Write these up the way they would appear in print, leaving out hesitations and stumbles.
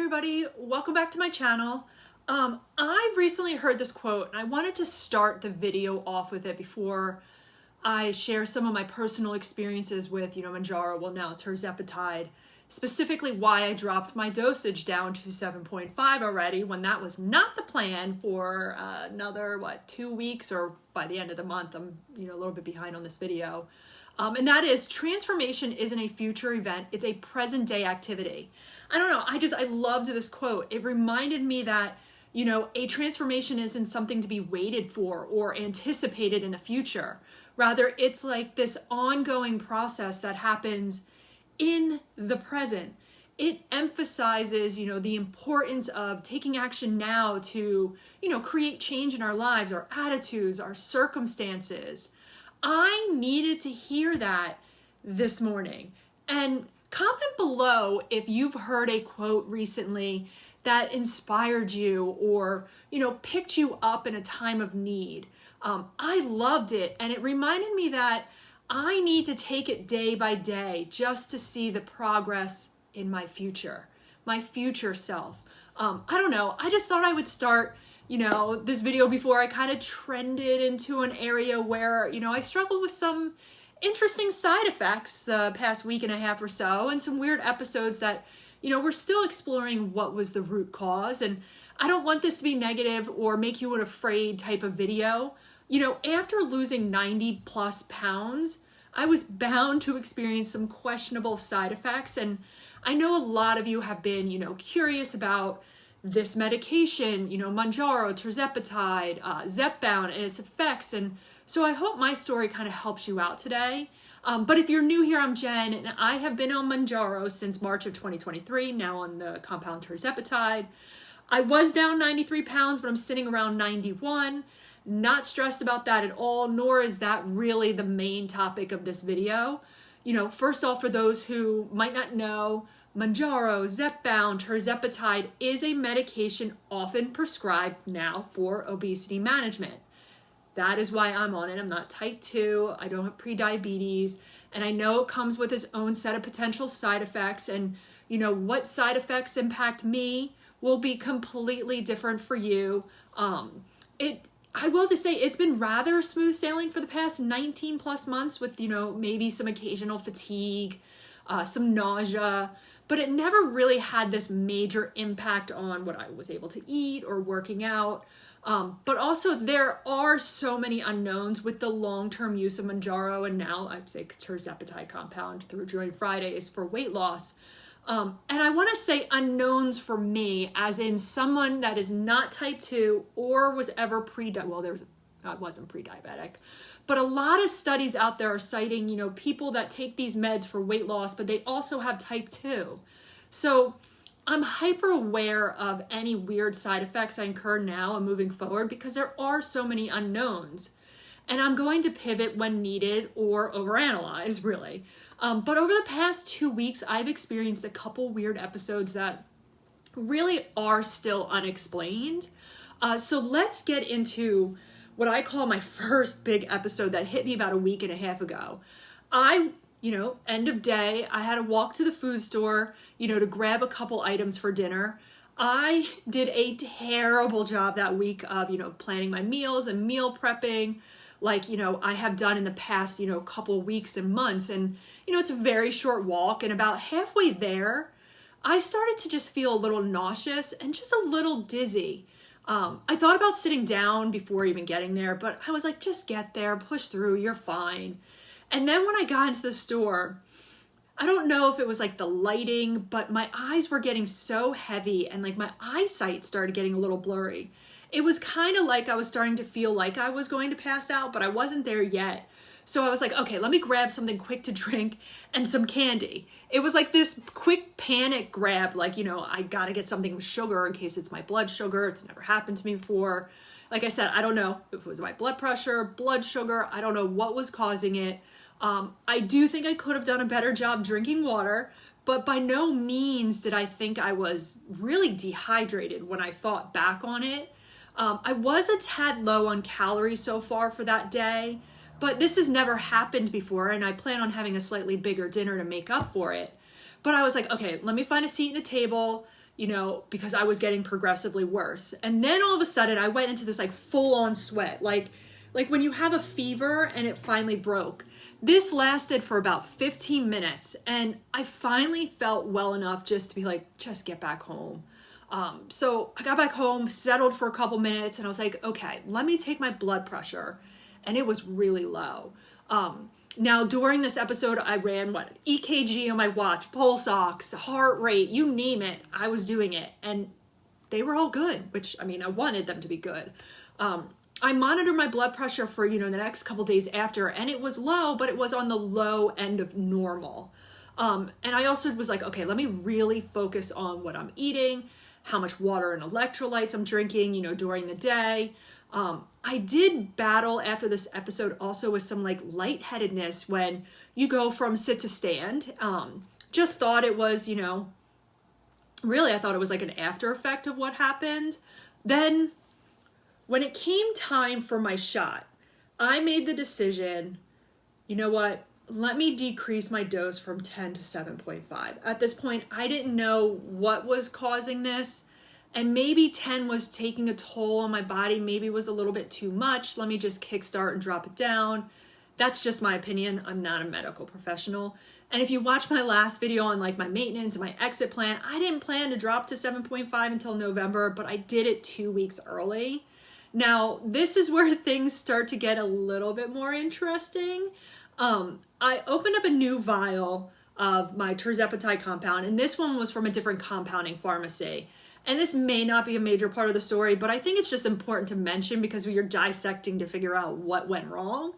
everybody, welcome back to my channel. I recently heard this quote and I wanted to start the video off with it before I share some of my personal experiences with, Mounjaro, well now Tirzepatide, specifically why I dropped my dosage down to 7.5 already when that was not the plan for another, 2 weeks, or by the end of the month. I'm, a little bit behind on this video. And that is, transformation isn't a future event, it's a present day activity. I don't know, I loved this quote. It reminded me that, a transformation isn't something to be waited for or anticipated in the future. Rather, it's like this ongoing process that happens in the present. It emphasizes, the importance of taking action now to, create change in our lives, our attitudes, our circumstances. I needed to hear that this morning. And comment below if you've heard a quote recently that inspired you or, picked you up in a time of need. I loved it, and it reminded me that I need to take it day by day just to see the progress in my future self. I don't know, I just thought I would start this video before I kind of trended into an area where, I struggled with some interesting side effects the past week and a half or so, and some weird episodes that, we're still exploring what was the root cause. And I don't want this to be negative or make you an afraid type of video. After losing 90 plus pounds, I was bound to experience some questionable side effects. And I know a lot of you have been, curious about this medication, Mounjaro, Tirzepatide, Zepbound, and its effects. And so I hope my story kind of helps you out today. But if you're new here, I'm Jen, and I have been on Mounjaro since March of 2023, now on the compound Tirzepatide. I was down 93 pounds, but I'm sitting around 91. Not stressed about that at all, nor is that really the main topic of this video. First off, for those who might not know, Mounjaro, Zepbound, Tirzepatide is a medication often prescribed now for obesity management. That is why I'm on it. I'm not type 2, I don't have pre-diabetes, and I know it comes with its own set of potential side effects, and what side effects impact me will be completely different for you. I will just say it's been rather smooth sailing for the past 19 plus months with, maybe some occasional fatigue, some nausea, but it never really had this major impact on what I was able to eat or working out. But also there are so many unknowns with the long-term use of Mounjaro, and now I'd say Tirzepatide compound through Joint Fridays for weight loss. And I want to say unknowns for me, as in someone that is not type 2 or was ever I wasn't pre-diabetic, but a lot of studies out there are citing, people that take these meds for weight loss, but they also have type 2. So I'm hyper aware of any weird side effects I incur now and moving forward because there are so many unknowns. And I'm going to pivot when needed or overanalyze, really. But over the past 2 weeks, I've experienced a couple weird episodes that really are still unexplained. So let's get into what I call my first big episode that hit me about a week and a half ago. End of day, I had to walk to the food store, to grab a couple items for dinner. I did a terrible job that week of, planning my meals and meal prepping like, I have done in the past, couple weeks and months. And, it's a very short walk. And about halfway there, I started to just feel a little nauseous and just a little dizzy. I thought about sitting down before even getting there, but I was like, just get there, push through, you're fine. And then when I got into the store, I don't know if it was like the lighting, but my eyes were getting so heavy and like my eyesight started getting a little blurry. It was kind of like I was starting to feel like I was going to pass out, but I wasn't there yet. So I was like, okay, let me grab something quick to drink and some candy. It was like this quick panic grab, like, I gotta get something with sugar in case it's my blood sugar. It's never happened to me before. Like I said, I don't know if it was my blood pressure, blood sugar. I don't know what was causing it. I do think I could have done a better job drinking water, but by no means did I think I was really dehydrated when I thought back on it. I was a tad low on calories so far for that day, but this has never happened before, and I plan on having a slightly bigger dinner to make up for it. But I was like, okay, let me find a seat and a table, because I was getting progressively worse. And then all of a sudden I went into this like full on sweat, like when you have a fever and it finally broke. This lasted for about 15 minutes and I finally felt well enough just to be like, just get back home. So I got back home, settled for a couple minutes, and I was like, okay, let me take my blood pressure. And it was really low. Now during this episode, I ran EKG on my watch, pulse ox, heart rate, you name it. I was doing it and they were all good, which I wanted them to be good. I monitored my blood pressure for, the next couple days after, and it was low, but it was on the low end of normal. And I also was like, okay, let me really focus on what I'm eating, how much water and electrolytes I'm drinking, during the day. I did battle after this episode also with some like lightheadedness when you go from sit to stand. Just thought it was, really, I thought it was like an after effect of what happened. Then when it came time for my shot, I made the decision, you know what? Let me decrease my dose from 10 to 7.5. At this point, I didn't know what was causing this. And maybe 10 was taking a toll on my body. Maybe it was a little bit too much. Let me just kickstart and drop it down. That's just my opinion. I'm not a medical professional. And if you watch my last video on like my maintenance and my exit plan, I didn't plan to drop to 7.5 until November, but I did it 2 weeks early. Now, this is where things start to get a little bit more interesting. I opened up a new vial of my Tirzepatide compound, and this one was from a different compounding pharmacy. And this may not be a major part of the story, but I think it's just important to mention because you're dissecting to figure out what went wrong.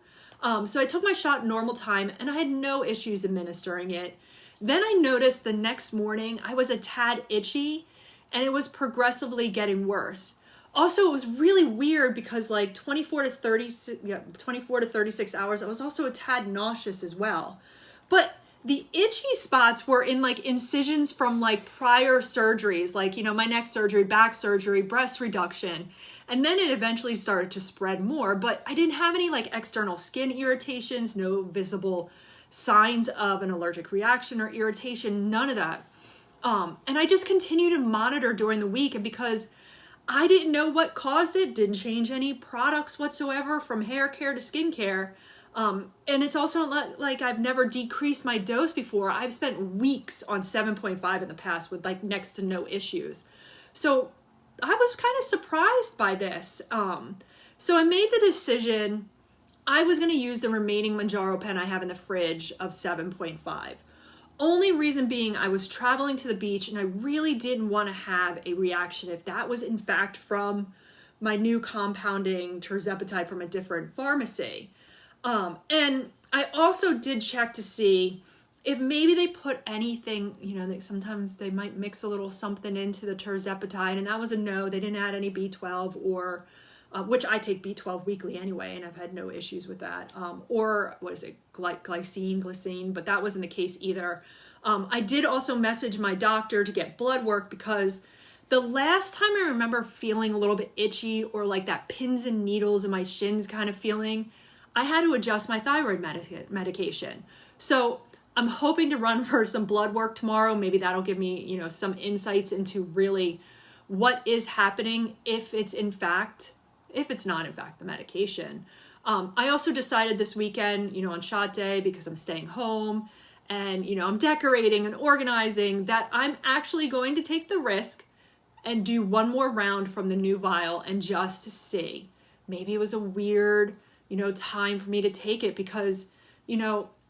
So I took my shot normal time and I had no issues administering it. Then I noticed the next morning I was a tad itchy and it was progressively getting worse. Also, it was really weird because like 24 to 36 hours, I was also a tad nauseous as well. But the itchy spots were in like incisions from like prior surgeries, like, my neck surgery, back surgery, breast reduction. And then it eventually started to spread more, but I didn't have any like external skin irritations, no visible signs of an allergic reaction or irritation, none of that. And I just continued to monitor during the week, and because I didn't know what caused it, didn't change any products whatsoever from hair care to skin care. And it's also like I've never decreased my dose before. I've spent weeks on 7.5 in the past with like next to no issues. So I was kind of surprised by this. So I made the decision I was going to use the remaining Mounjaro pen I have in the fridge of 7.5. Only reason being I was traveling to the beach and I really didn't want to have a reaction if that was in fact from my new compounding Tirzepatide from a different pharmacy. And I also did check to see if maybe they put anything, sometimes they might mix a little something into the Tirzepatide, and that was a no. They didn't add any B12 or, which I take B12 weekly anyway, and I've had no issues with that. Or what is it, glycine, but that wasn't the case either. I did also message my doctor to get blood work because the last time I remember feeling a little bit itchy or like that pins and needles in my shins kind of feeling, I had to adjust my thyroid medication. So I'm hoping to run for some blood work tomorrow. Maybe that'll give me, some insights into really what is happening if it's not in fact the medication. I also decided this weekend, on shot day, because I'm staying home and, I'm decorating and organizing, that I'm actually going to take the risk and do one more round from the new vial and just see. Maybe it was a weird, time for me to take it because,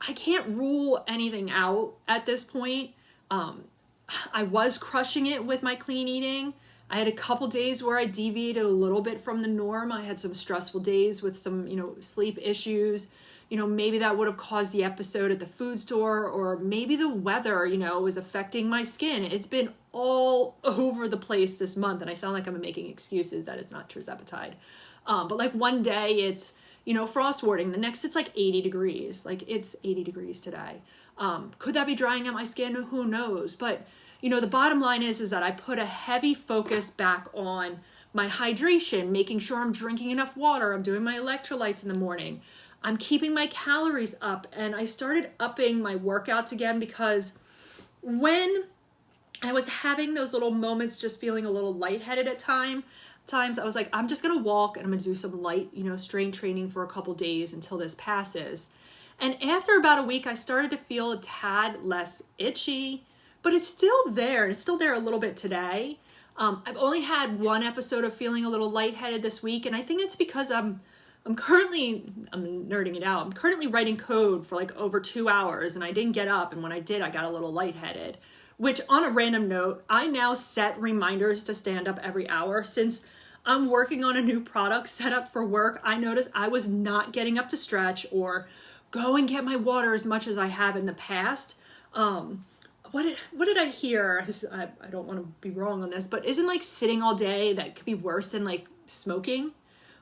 I can't rule anything out at this point. I was crushing it with my clean eating. I had a couple days where I deviated a little bit from the norm. I had some stressful days with some, sleep issues. Maybe that would have caused the episode at the food store, or maybe the weather, was affecting my skin. It's been all over the place this month, and I sound like I'm making excuses that it's not Tirzepatide. But like one day it's, frost warding. The next it's like 80 degrees. Like it's 80 degrees today. Could that be drying out my skin? Who knows? But, the bottom line is that I put a heavy focus back on my hydration, making sure I'm drinking enough water. I'm doing my electrolytes in the morning. I'm keeping my calories up, and I started upping my workouts again because when I was having those little moments, just feeling a little lightheaded at times. I was like, I'm just gonna walk and I'm gonna do some light, strength training for a couple days until this passes. And after about a week, I started to feel a tad less itchy, but it's still there. It's still there a little bit today. I've only had one episode of feeling a little lightheaded this week, and I think it's because I'm nerding it out. I'm currently writing code for like over 2 hours, and I didn't get up, and when I did, I got a little lightheaded. Which, on a random note, I now set reminders to stand up every hour. Since I'm working on a new product set up for work, I noticed I was not getting up to stretch or go and get my water as much as I have in the past. What did I hear? I don't want to be wrong on this, but isn't like sitting all day that could be worse than like smoking?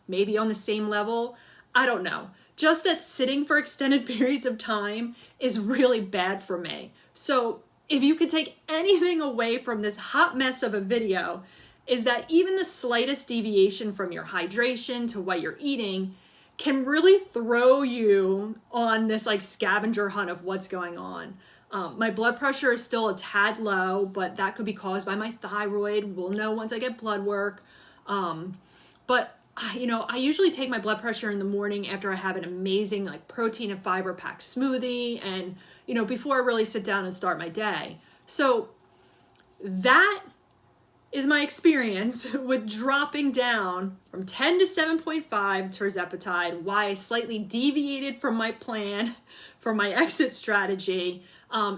Maybe on the same level? I don't know. Just that sitting for extended periods of time is really bad for me. So if you could take anything away from this hot mess of a video, is that even the slightest deviation from your hydration to what you're eating can really throw you on this like scavenger hunt of what's going on. My blood pressure is still a tad low, but that could be caused by my thyroid. We'll know once I get blood work. But I usually take my blood pressure in the morning after I have an amazing like protein and fiber packed smoothie and before I really sit down and start my day. So that is my experience with dropping down from 10 to 7.5 Tirzepatide, why I slightly deviated from my plan for my exit strategy.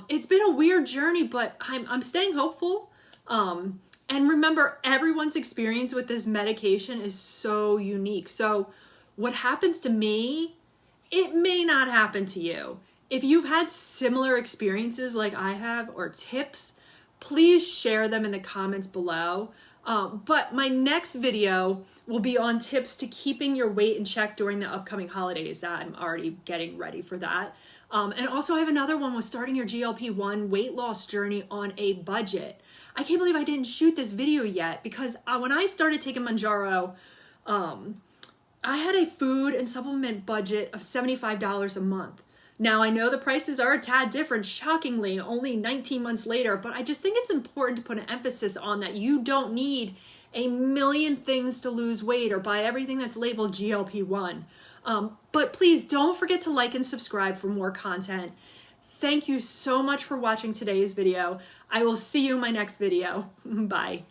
It's been a weird journey, but I'm staying hopeful. And remember, everyone's experience with this medication is so unique. So what happens to me, it may not happen to you. If you've had similar experiences like I have or tips, please share them in the comments below. But my next video will be on tips to keeping your weight in check during the upcoming holidays. That I'm already getting ready for that. And also I have another one with starting your GLP-1 weight loss journey on a budget. I can't believe I didn't shoot this video yet because when I started taking Mounjaro, I had a food and supplement budget of $75 a month. Now, I know the prices are a tad different, shockingly, only 19 months later, but I just think it's important to put an emphasis on that you don't need a million things to lose weight or buy everything that's labeled GLP-1. But please don't forget to like and subscribe for more content. Thank you so much for watching today's video. I will see you in my next video. Bye.